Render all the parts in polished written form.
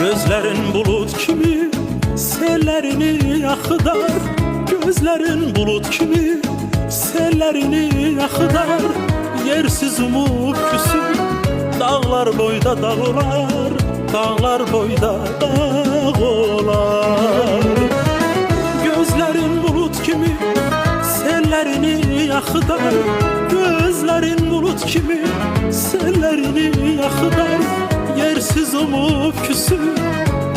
Gözlerin bulut kimi sellerini yakıdar, gözlerin bulut kimi sellerini yakıdar. Yersiz umut küsür dağlar boyda dağlar, dağlar boyda dağlar. Gözlerin bulut kimi sellerini yakıdar, gözlerin bulut kimi sellerini yakıdar. Yersiz umut küsür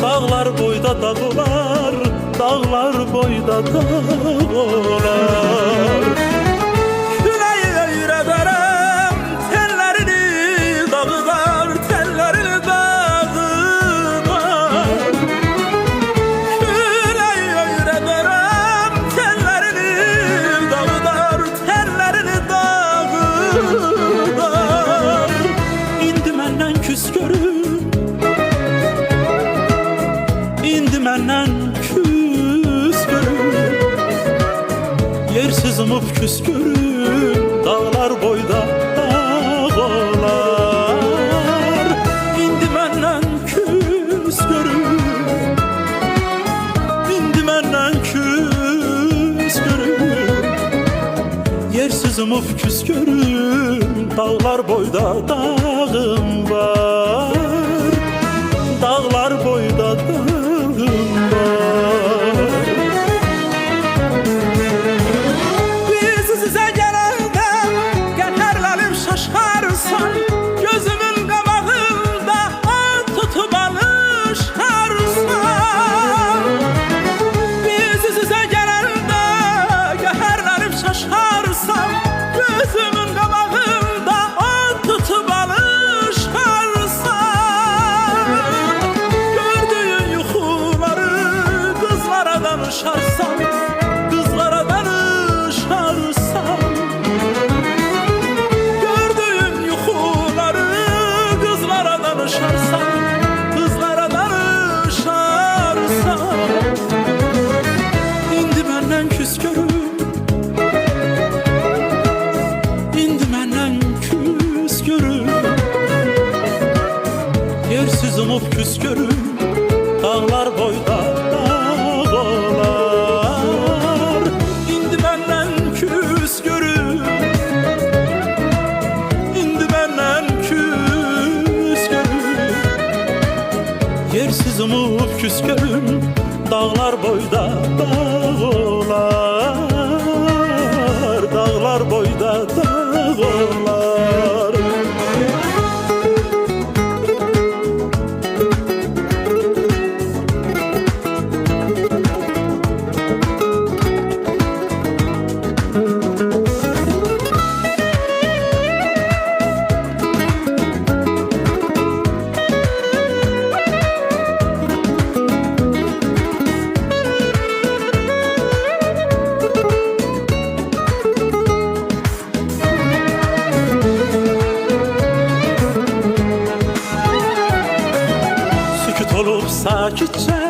dağlar boyda dağlar, dağlar boyda dağlar. Küleyi öyrederem tellerini dağlar, tellerini dağlar. Küleyi öyrederem tellerini dağlar, tellerini dağlar. İndi menden küs görüm, indi menden küs görüm. Yersiz umut küs görüm dağlar boyda dağlar. İndi menden küs görüm, indi menden küs görüm. Yersiz umut küs görüm dağlar boyda dağım var, dağlar boyda dağım var. Biz size gelende geterlerim şaşarsan, gözümün qabağında at tutup alışarsan. Biz size gelende geterlerim şaşarsan, gözümün qabağında at tutup alışarsan. Gördüğün yuxuları kızlara danışarsan, kızlara danışarsan. Gördüğün yuxuları kızlara danışarsan, kızlara danışarsan. İndi məndən küs görüm, indi məndən küs görüm. Yersiz umut küs görüm dağlar boyda dağlar. İndi məndən küs görüm, indi məndən küs görüm. Yersiz umut küs görüm dağlar boyda dağlar, dağlar boyda dağlar. Olup sakitçe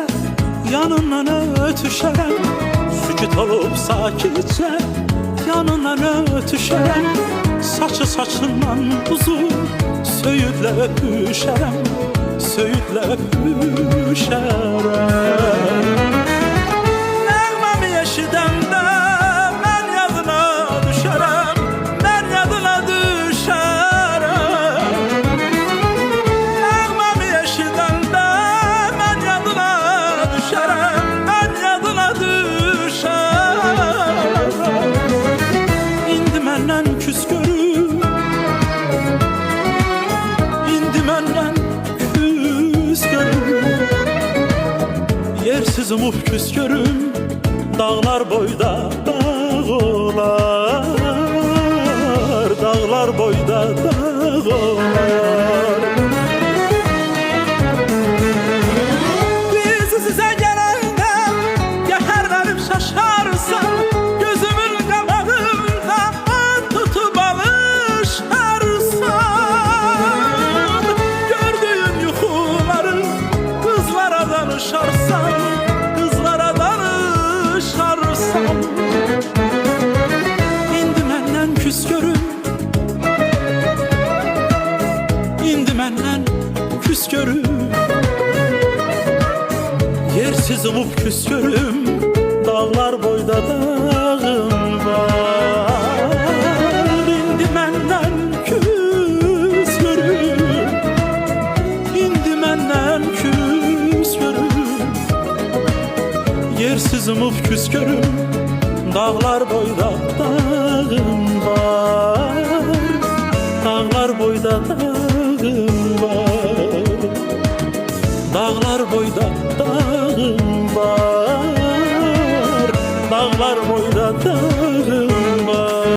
yanından ötüşərəm, sükut olup sakitçe yanından ötüşərəm. Saçı saçından uzun söyüdlə öpüşərəm, söyüdlə öpüşərəm. Nəğməmi eşidəndə mən yadına düşərəm, mən yadına düşərəm. Nəğməmi eşidəndə mən yadına düşərəm, mən yadına düşərəm. İndi məndən küs görüm, indi məndən küs görüm. Yersiz umut küs görüm dağlar boyda dağlar, dağlar boyda dağlar. Biz size gelende geterlerim şaşarsan, gözümün qabağında at tutup alışarsan. Gördüğün yuxuları kızlara danışarsan, kızlara danışarsan. İndi məndən küs görüm, indi məndən küs görüm. Yersiz umub küskürüm, dağlar boyda dağım var. İndi məndən küskürüm, indi məndən küskürüm. Yersiz umub küskürüm, dağlar boyda dağım var. Dağlar boyda dağım var.